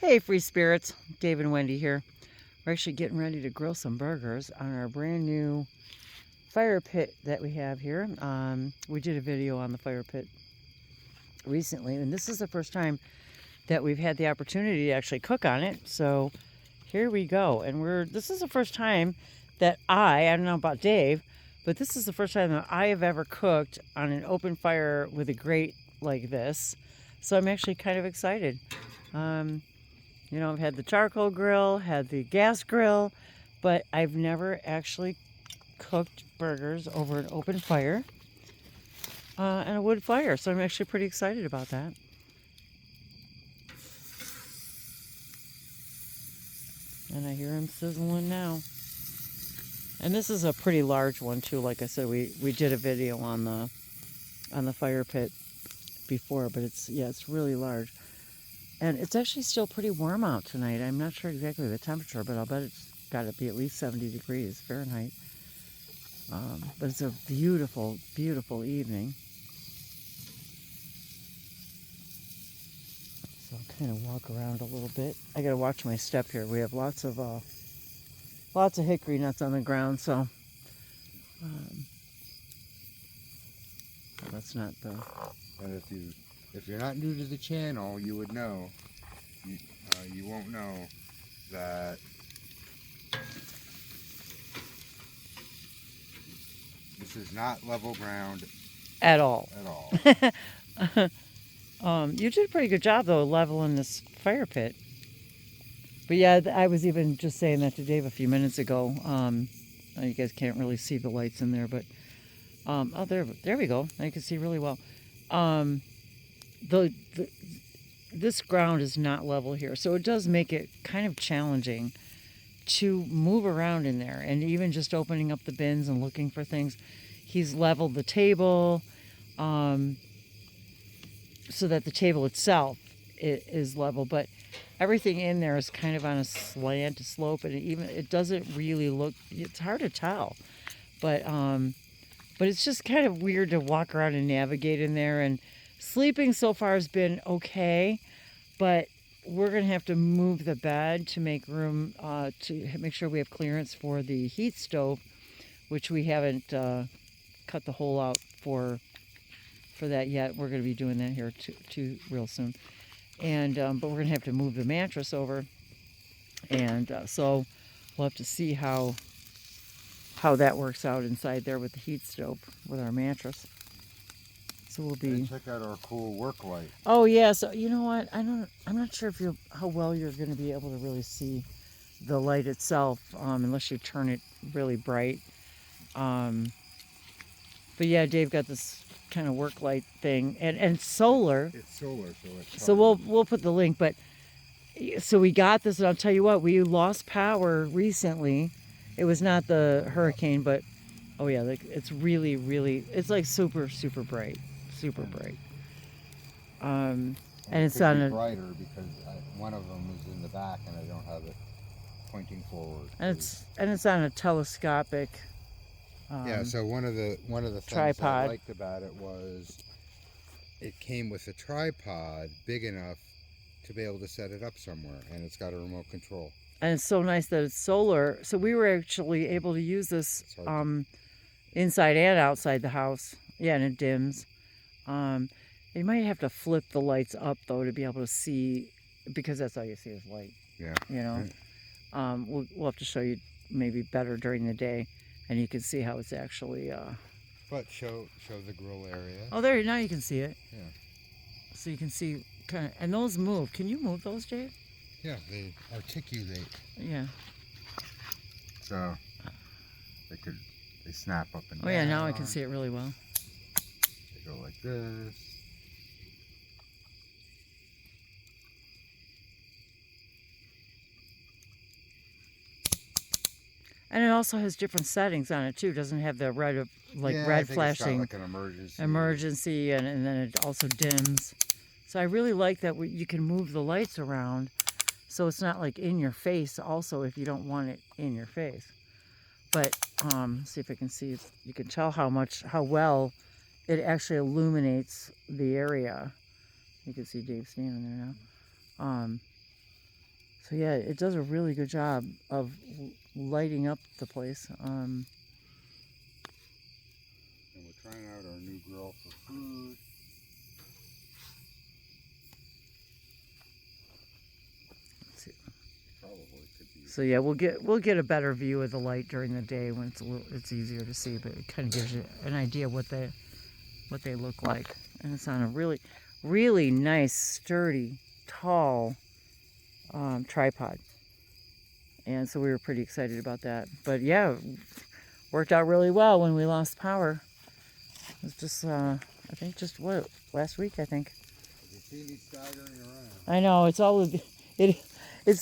Hey, free spirits, Dave and Wendy here. We're actually getting ready to grill some burgers on our brand new fire pit that we have here. We did a video on the fire pit recently, and this is the first time that we've had the opportunity to actually cook on it. So here we go. And this is the first time that I don't know about Dave, but this is the first time that I have ever cooked on an open fire with a grate like this. So I'm actually kind of excited. I've had the charcoal grill, had the gas grill, but I've never actually cooked burgers over an open fire and a wood fire. So I'm actually pretty excited about that. And I hear him sizzling now. And this is a pretty large one too. Like I said, we did a video on the fire pit before, but it's really large. And it's actually still pretty warm out tonight. I'm not sure exactly the temperature, but I'll bet it's got to be at least 70 degrees Fahrenheit. But it's a beautiful, beautiful evening. So I'll kind of walk around a little bit. I got to watch my step here. We have lots of hickory nuts on the ground, so that's not the. And if you're not new to the channel, you would know. You won't know that this is not level ground At all. At all. You did a pretty good job though leveling this fire pit. But yeah, I was even just saying that to Dave a few minutes ago. You guys can't really see the lights in there, but oh, there we go. I can see really well. This ground is not level here, so it does make it kind of challenging to move around in there, and even just opening up the bins and looking for things. He's leveled the table so that the table itself is level, but everything in there is kind of on a slant, a slope, and it doesn't really look. It's hard to tell, but it's just kind of weird to walk around and navigate in there. And sleeping so far has been okay, but we're going to have to move the bed to make room to make sure we have clearance for the heat stove, which we haven't cut the hole out for that yet. We're going to be doing that here too real soon. And but we're going to have to move the mattress over, and so we'll have to see how that works out inside there with the heat stove with our mattress. So we'll be. And check out our cool work light. Oh yeah, so you know what? I'm not sure how well you're going to be able to really see the light itself unless you turn it really bright. But yeah, Dave got this kind of work light thing, and solar. It's solar, so it's. So we'll put the link, but so we got this, and I'll tell you what, we lost power recently. It was not the hurricane, but oh yeah, it's really, really, it's like super, super bright. Super bright. And it's on a brighter because one of them is in the back and I don't have it pointing forward. And it's on a telescopic. Yeah. So one of the things tripod. I liked about it was it came with a tripod big enough to be able to set it up somewhere, and it's got a remote control. And it's so nice that it's solar. So we were actually able to use this inside and outside the house. Yeah, and it dims. You might have to flip the lights up though to be able to see, because that's all you see is light. Yeah. You know, we'll have to show you maybe better during the day, and you can see how it's actually. But show the grill area. Oh, there now you can see it. Yeah. So you can see kind of, and those move. Can you move those, Dave? Yeah, they articulate. Yeah. So they snap up and down. Oh yeah, now I can see it really well. Go like this. And it also has different settings on it too. It doesn't have the red red flashing it's got like an emergency, and then it also dims. So I really like that you can move the lights around, so it's not like in your face. Also, if you don't want it in your face. But see if I can see. You can tell how well it actually illuminates the area. You can see Dave standing there now. So yeah, it does a really good job of lighting up the place. And we're trying out our new grill for food. Let's see. Probably could be. So yeah, we'll get a better view of the light during the day when it's easier to see, but it kind of gives you an idea what they look like. And it's on a really nice, sturdy, tall tripod. And so we were pretty excited about that. But yeah, worked out really well when we lost power. It was just, I think last week, I think. You see me staggering around. I know, it's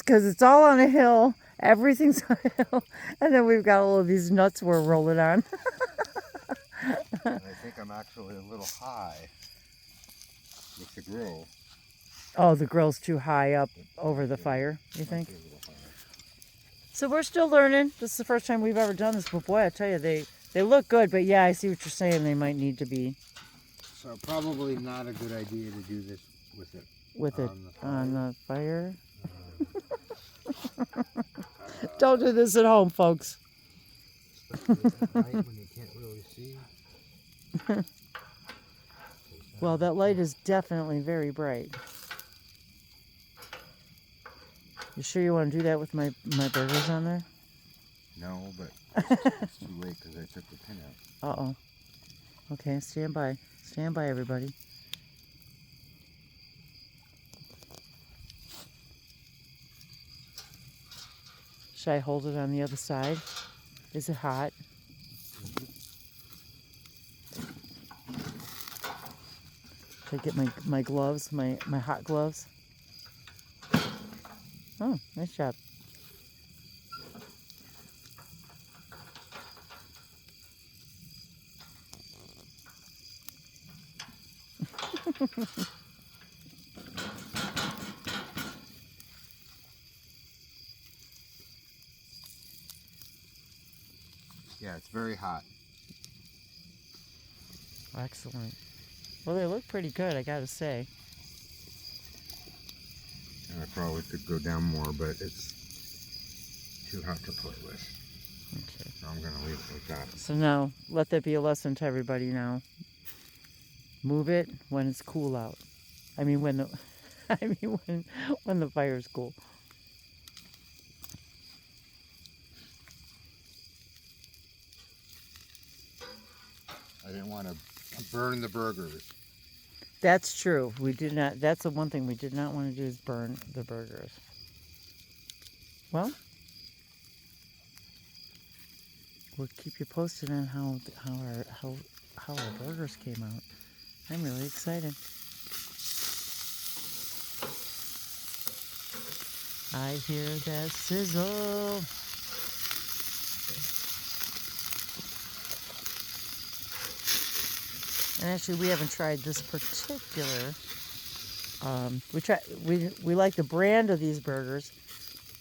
because it's all on a hill. Everything's on a hill. And then we've got all of these nuts we're rolling on. And I think I'm actually a little high with the grill. Oh, the grill's too high up over the fire, you think? So we're still learning. This is the first time we've ever done this, but boy, I tell you, they look good, but yeah, I see what you're saying. They might need to be. So probably not a good idea to do this with it on the fire. Don't do this at home, folks. Especially at night when you can't really see. Well, that light is definitely very bright. You sure you want to do that with my burgers on there? No, but it's too late because I took the pin out. Uh-oh. Okay, stand by. Stand by, everybody. Should I hold it on the other side? Is it hot? Should I get my gloves, my hot gloves? Oh, nice job. Yeah, it's very hot. Excellent. Well, they look pretty good, I gotta say. And I probably could go down more, but it's too hot to play with. Okay. So I'm gonna leave it like that. So now, let that be a lesson to everybody now. Move it when it's cool out. I mean, when the fire's cool. I didn't want to burn the burgers. That's true. We did not. That's the one thing we did not want to do is burn the burgers. Well, we'll keep you posted on how our burgers came out. I'm really excited. I hear that sizzle. And actually, we haven't tried this particular. We like the brand of these burgers,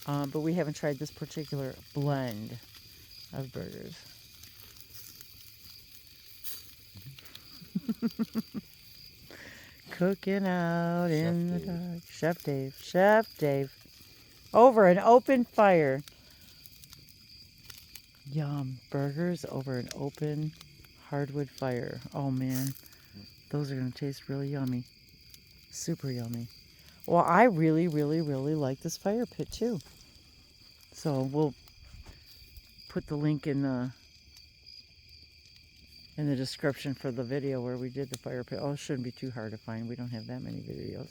but we haven't tried this particular blend of burgers. Cooking out in the dark. Chef Dave. Over an open fire. Yum. Burgers over an open hardwood fire. Oh man, those are going to taste really yummy. Super yummy. Well, I really like this fire pit too. So we'll put the link in the description for the video where we did the fire pit. Oh, it shouldn't be too hard to find. We don't have that many videos.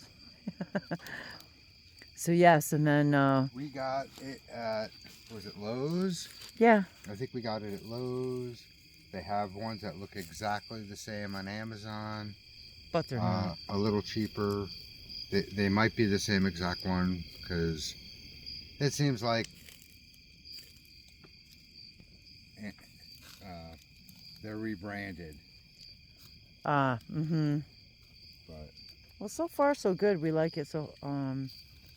So yes, and then we got it at, was it Lowe's? Yeah. I think we got it at Lowe's. They have ones that look exactly the same on Amazon. But they're not. A little cheaper. They might be the same exact one because it seems like they're rebranded. Mm-hmm. But Well, so far so good. We like it. So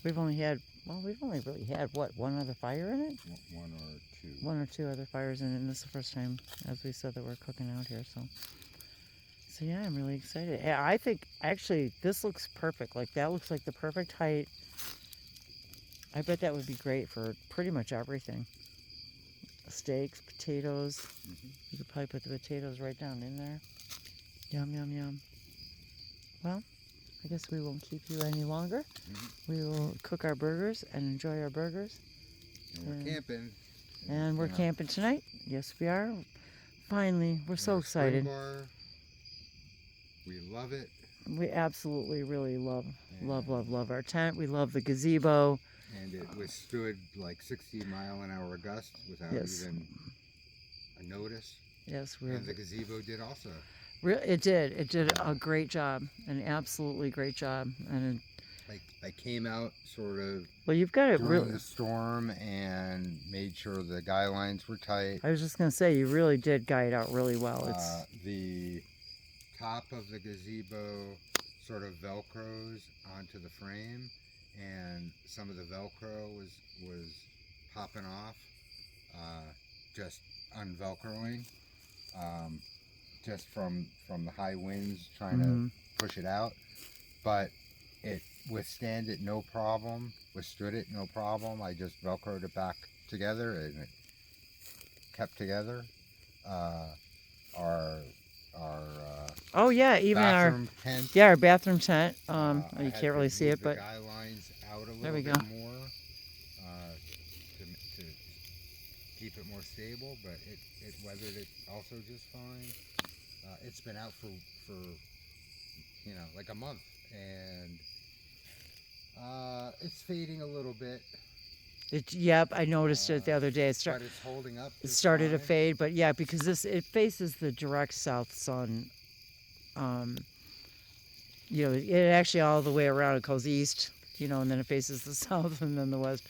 we've only really had what, one other fire in it? one or two. One or two other fires in it, and this is the first time, as we said, that we're cooking out here. So yeah, I'm really excited. I think actually this looks perfect. Like that looks like the perfect height I bet that would be great for pretty much everything. Steaks, potatoes. You could probably put the potatoes right down in there. Yum, yum, yum. Well, I guess we won't keep you any longer. We will cook our burgers and enjoy our burgers. And we're camping. And we're camping tonight. Yes, we are. Finally, we're so excited. Bar. We love it. We absolutely really love our tent. We love the gazebo. And it withstood like 60-mile-an-hour gusts without even a notice. Yes, and the gazebo did also. It did. It did a great job, an absolutely great job. And I came out sort of you've got it during the storm and made sure the guy lines were tight. I was just gonna say you really did guide out really well. The top of the gazebo sort of velcros onto the frame, and some of the velcro was popping off, just unvelcroing, just from the high winds trying to push it out. But it withstood it no problem. I just velcroed it back together and it kept together. Our even bathroom tent. Our bathroom tent. You can't really see it, but the guy lines out a there little we bit go. more to keep it more stable, but it weathered it also just fine. It's been out for like a month, and it's fading a little bit. I noticed it the other day. But it's holding up. It started to fade, but because it faces the direct south sun. It actually all the way around. It goes east, and then it faces the south and then the west.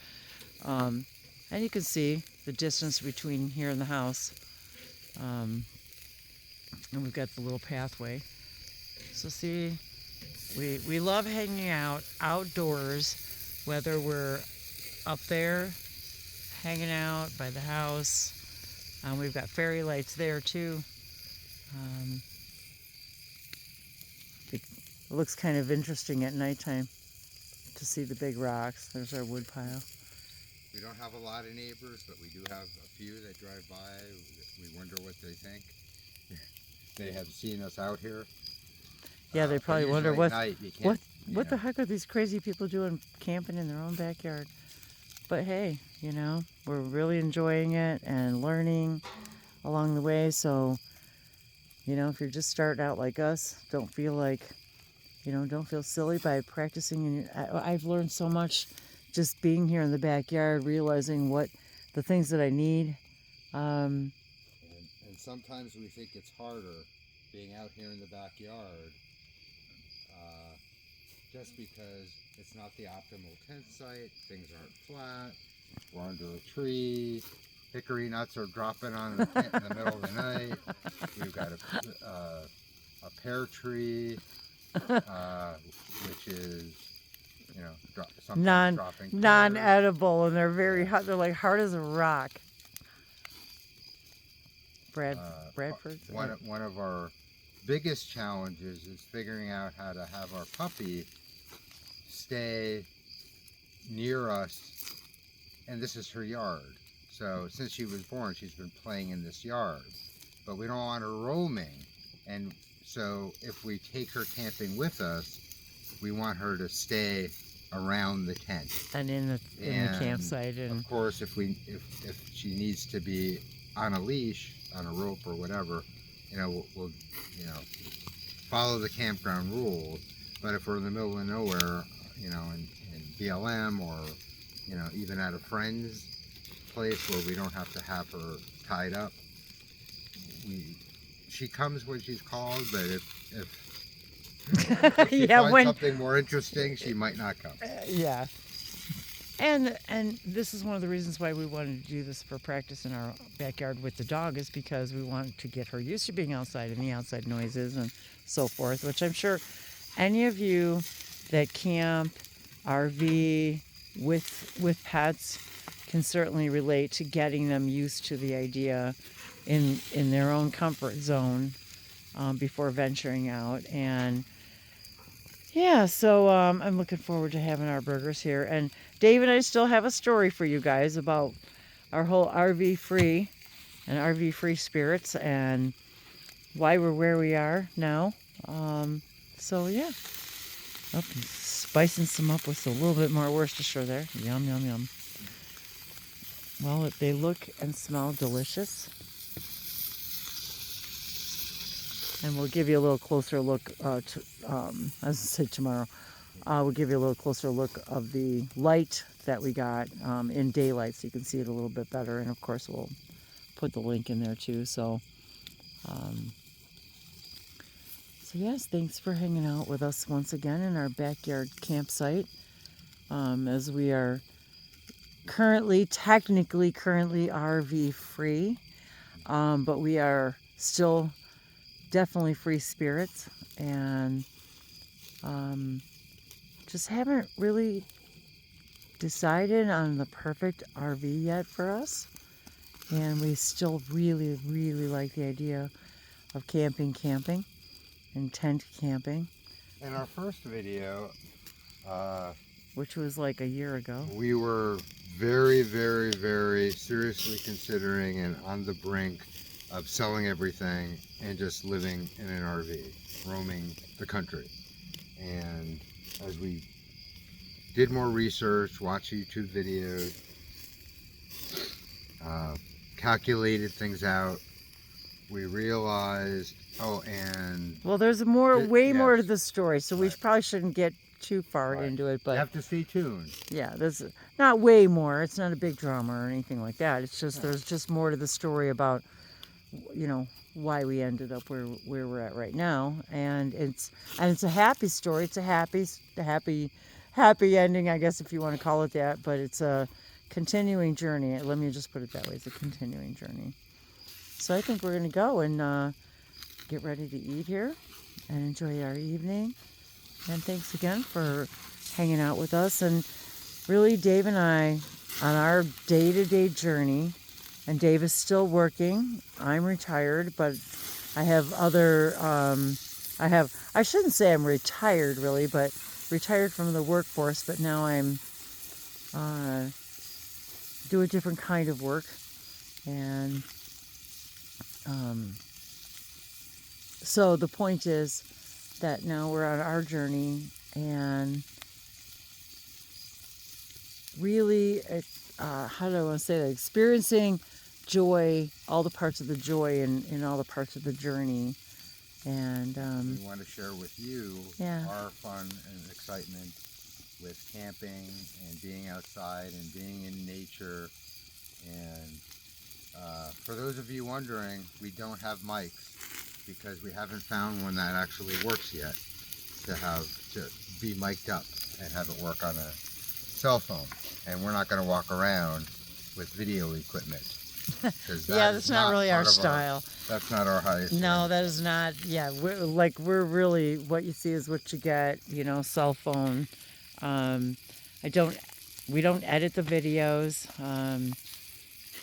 And you can see the distance between here and the house. And we've got the little pathway. So see, we love hanging out outdoors, whether we're up there hanging out by the house. We've got fairy lights there too. It looks kind of interesting at nighttime to see the big rocks. There's our wood pile. We don't have a lot of neighbors, but we do have a few that drive by. We wonder what they think. They have seen us out here. Yeah, they probably wonder what the heck are these crazy people doing camping in their own backyard. But hey, we're really enjoying it and learning along the way. So, if you're just starting out like us, don't feel silly by practicing. I've learned so much just being here in the backyard, realizing what the things that I need. And sometimes we think it's harder being out here in the backyard, just because it's not the optimal tent site. Things aren't flat. We're under a tree. Hickory nuts are dropping on the tent in the middle of the night. We've got a pear tree, which is sometimes dropping non-edible, and they're very hot. They're like hard as a rock. Bradford's one of our biggest challenges is figuring out how to have our puppy stay near us, and this is her yard. So since she was born, she's been playing in this yard, but we don't want her roaming. And so if we take her camping with us, we want her to stay around the tent and in the campsite. And of course, if she needs to be on a leash, on a rope or whatever, we'll follow the campground rules. But if we're in the middle of nowhere, in BLM or even at a friend's place where we don't have to have her tied up, she comes when she's called. But if she finds something more interesting, she might not come. And this is one of the reasons why we wanted to do this for practice in our backyard with the dog, is because we wanted to get her used to being outside and the outside noises and so forth, which I'm sure any of you that camp, RV with pets can certainly relate to getting them used to the idea in their own comfort zone before venturing out. And Yeah, so I'm looking forward to having our burgers here. And Dave and I still have a story for you guys about our whole RV free and RV free spirits and why we're where we are now. So yeah, up and spicing some up with a little bit more Worcestershire there. Yum, yum, yum. Well, they look and smell delicious. And we'll give you a little closer look, as I said tomorrow, we'll give you a little closer look of the light that we got in daylight so you can see it a little bit better. And of course, we'll put the link in there too. So yes, thanks for hanging out with us once again in our backyard campsite. As we are technically RV free, but we are still definitely free spirits, and just haven't really decided on the perfect RV yet for us. And we still really like the idea of camping and tent camping. In our first video, which was like a year ago, we were very seriously considering and on the brink of selling everything and just living in an RV, roaming the country. And as we did more research, watched YouTube videos, calculated things out, we realized, well, there's way more to the story, so we probably shouldn't get too far into it, but you have to stay tuned. Yeah, there's not way more. It's not a big drama or anything like that. It's just there's just more to the story about, why we ended up where we're at right now, and it's a happy story. It's a happy ending, I guess, if you want to call it that. But it's a continuing journey. Let me just put it that way. It's a continuing journey. So I think we're going to go and get ready to eat here and enjoy our evening. And thanks again for hanging out with us. And really, Dave and I, on our day-to-day journey, and Dave is still working. I'm retired, but I have other, I shouldn't say I'm retired really, but retired from the workforce, but now I'm do a different kind of work. And so the point is that now we're on our journey, and really, how do I want to say that? Experiencing joy, all the parts of the joy in all the parts of the journey. And we want to share with you our fun and excitement with camping and being outside and being in nature. And for those of you wondering, we don't have mics because we haven't found one that actually works yet to be mic'd up and have it work on a cell phone. And we're not going to walk around with video equipment. That's not really our style. That's not our highest. No, that is not. Yeah, we're really, what you see is what you get. Cell phone. We don't edit the videos.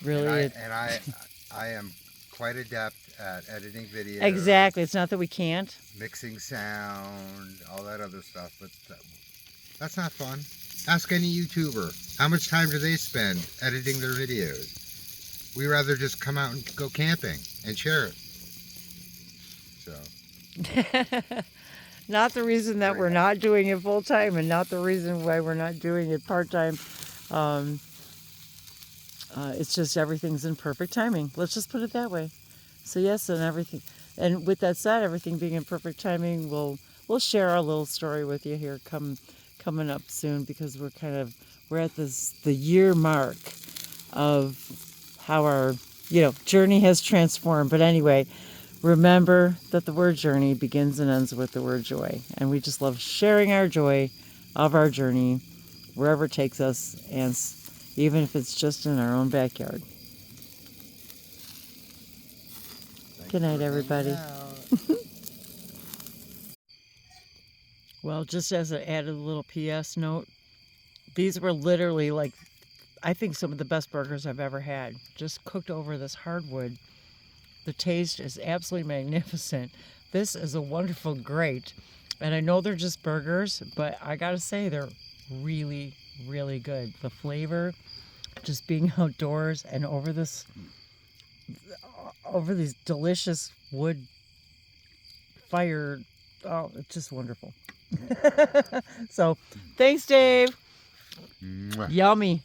Really. And I am quite adept at editing videos. Exactly. It's not that we can't. Mixing sound, all that other stuff, but that's not fun. Ask any YouTuber. How much time do they spend editing their videos? We rather just come out and go camping and share it. So. Not the reason that we're not doing it full time, and not the reason why we're not doing it part time. It's just everything's in perfect timing. Let's just put it that way. So yes, and everything. And with that said, everything being in perfect timing, we'll share our little story with you here coming up soon, because we're at the year mark of how our journey has transformed. But anyway, remember that the word journey begins and ends with the word joy, and we just love sharing our joy of our journey wherever it takes us, and even if it's just in our own backyard. Good night, everybody. Well, just as an added little PS note, these were literally I think some of the best burgers I've ever had, just cooked over this hardwood. The taste is absolutely magnificent. This is a wonderful Grate. And I know they're just burgers, but I gotta say they're really, really good. The flavor, just being outdoors and over these delicious wood fire. Oh, it's just wonderful. So, thanks, Dave. Mwah. Yummy.